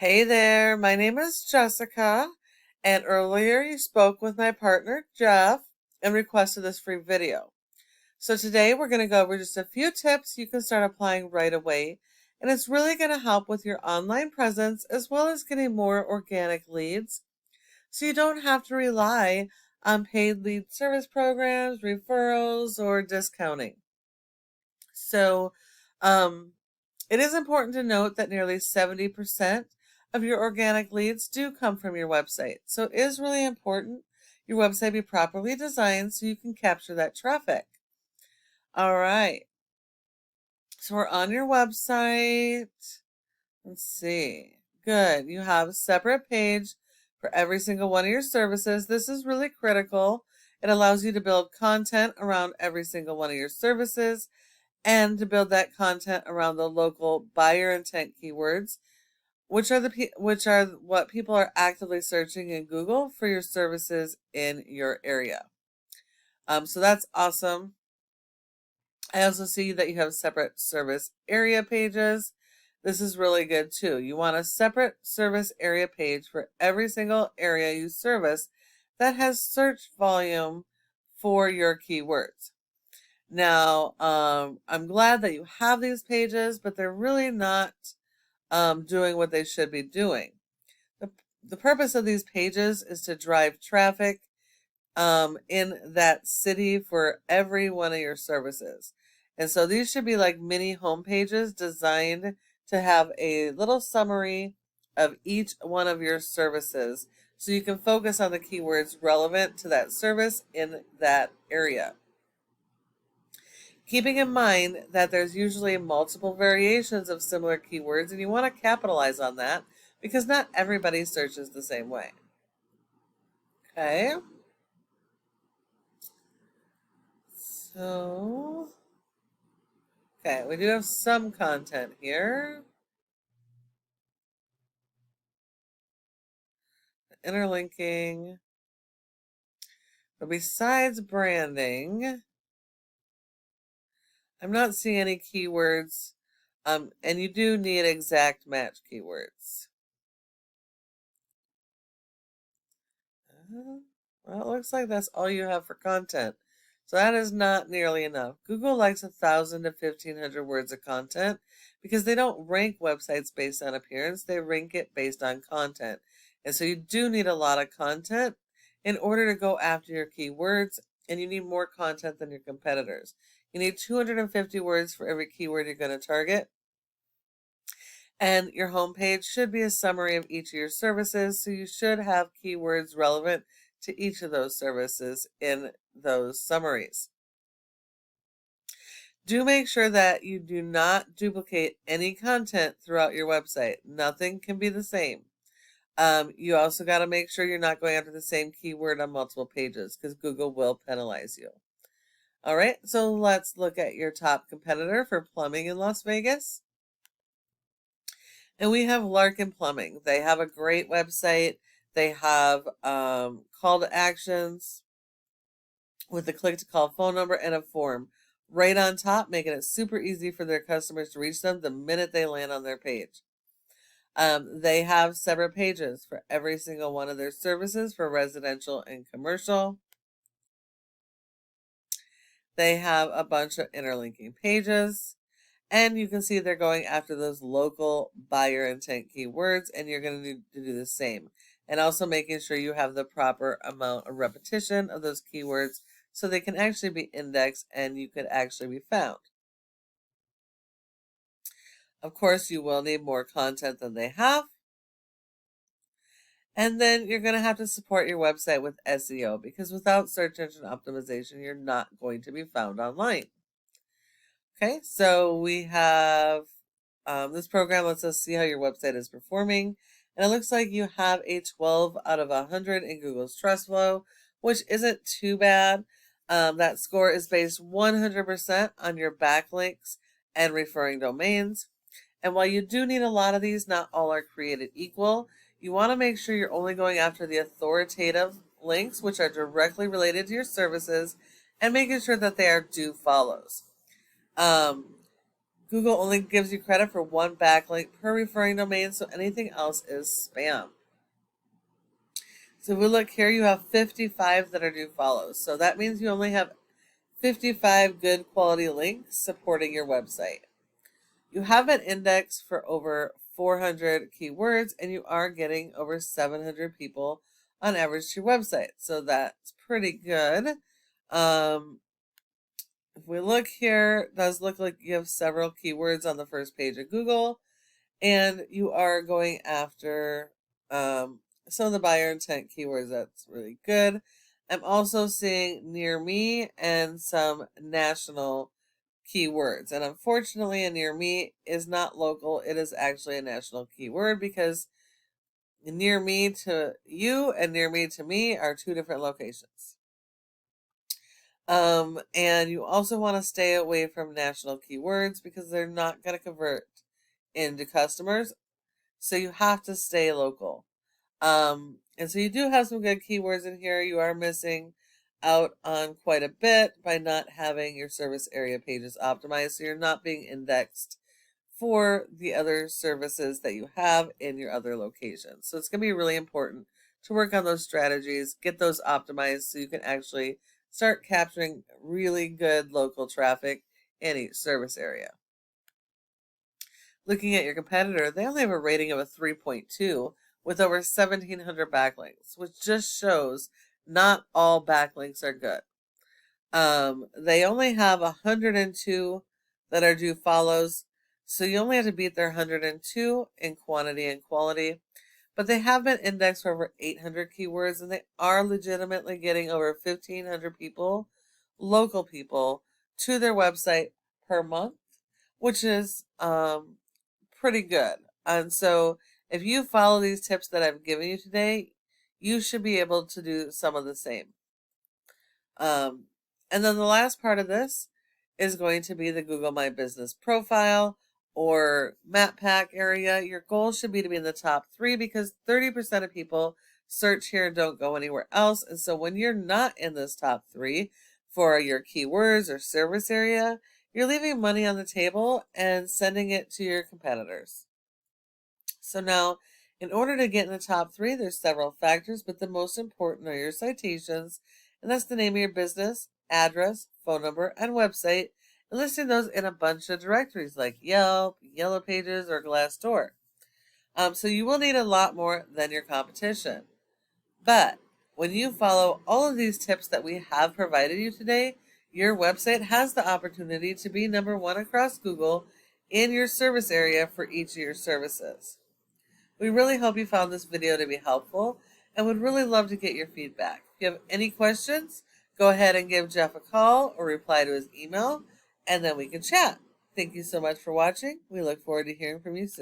Hey there, my name is Jessica, and earlier you spoke with my partner Jeff and requested this free video. So today we're going to go over just a few tips you can start applying right away, and it's really going to help with your online presence as well as getting more organic leads so you don't have to rely on paid lead service programs, referrals, or discounting. So, um, it is important to note that nearly 70% of your organic leads do come from your website. So it is really important your website be properly designed so you can capture that traffic. All right. So we're on your website. Let's see. Good. You have a separate page for every single one of your services. This is really critical. It allows you to build content around every single one of your services and to build that content around the local buyer intent keywords, which are what people are actively searching in Google for your services in your area. So that's awesome. I also see that you have separate service area pages. This is really good too. You want a separate service area page for every single area you service that has search volume for your keywords. Now, I'm glad that you have these pages, but they're really not doing what they should be doing. The purpose of these pages is to drive traffic in that city for every one of your services. And so these should be like mini home pages designed to have a little summary of each one of your services so you can focus on the keywords relevant to that service in that area. Keeping in mind that there's usually multiple variations of similar keywords, and you want to capitalize on that because not everybody searches the same way. Okay. So, okay, we do have some content here. Interlinking. But besides branding, I'm not seeing any keywords. And you do need exact match keywords. Well, it looks like that's all you have for content. So that is not nearly enough. Google likes 1,000 to 1,500 words of content because they don't rank websites based on appearance. They rank it based on content. And so you do need a lot of content in order to go after your keywords, and you need more content than your competitors. You need 250 words for every keyword you're going to target. And your homepage should be a summary of each of your services, so you should have keywords relevant to each of those services in those summaries. Do make sure that you do not duplicate any content throughout your website. Nothing can be the same. You also got to make sure you're not going after the same keyword on multiple pages because Google will penalize you. All right, so let's look at your top competitor for plumbing in Las Vegas. And we have Larkin Plumbing. They have a great website. They have call to actions with a click to call phone number and a form right on top, making it super easy for their customers to reach them the minute they land on their page. They have separate pages for every single one of their services for residential and commercial. They have a bunch of interlinking pages. And you can see they're going after those local buyer intent keywords, and you're going to need to do the same. And also making sure you have the proper amount of repetition of those keywords so they can actually be indexed and you could actually be found. Of course, you will need more content than they have. And then you're going to have to support your website with SEO because without search engine optimization, you're not going to be found online. Okay, so we have this program lets us see how your website is performing. And it looks like you have a 12 out of 100 in Google's Trust Flow, which isn't too bad. That score is based 100% on your backlinks and referring domains. And while you do need a lot of these, not all are created equal. You want to make sure you're only going after the authoritative links, which are directly related to your services, and making sure that they are do follows. Google only gives you credit for one backlink per referring domain, so anything else is spam. So if we look here, you have 55 that are due follows. So that means you only have 55 good quality links supporting your website. You have an index for over 400 keywords, and you are getting over 700 people on average to your website. So that's pretty good. If we look here, it does look like you have several keywords on the first page of Google, and you are going after some of the buyer intent keywords. That's really good. I'm also seeing near me and some national keywords. And unfortunately, a near me is not local. It is actually a national keyword because near me to you and near me to me are two different locations. And you also want to stay away from national keywords because they're not going to convert into customers. So you have to stay local. And so you do have some good keywords in here. You are missing out on quite a bit by not having your service area pages optimized. So you're not being indexed for the other services that you have in your other locations. So it's going to be really important to work on those strategies, get those optimized so you can actually start capturing really good local traffic in each service area. Looking at your competitor, they only have a rating of a 3.2 with over 1,700 backlinks, which just shows not all backlinks are good. They only have 102 that are due follows, so you only have to beat their 102 in quantity and quality. But they have been indexed for over 800 keywords, and they are legitimately getting over 1,500 people, local people, to their website per month, which is pretty good. And so if you follow these tips that I've given you today, you should be able to do some of the same. And then the last part of this is going to be the Google My Business profile or map pack area. Your goal should be to be in the top 3 because 30% of people search here and don't go anywhere else. And so when you're not in this top 3 for your keywords or service area, you're leaving money on the table and sending it to your competitors. So now, in order to get in the top 3, there's several factors, but the most important are your citations, and that's the name of your business, address, phone number, and website, and listing those in a bunch of directories like Yelp, Yellow Pages, or Glassdoor. So you will need a lot more than your competition. But when you follow all of these tips that we have provided you today, your website has the opportunity to be number 1 across Google in your service area for each of your services. We really hope you found this video to be helpful and would really love to get your feedback. If you have any questions, go ahead and give Jeff a call or reply to his email, and then we can chat. Thank you so much for watching. We look forward to hearing from you soon.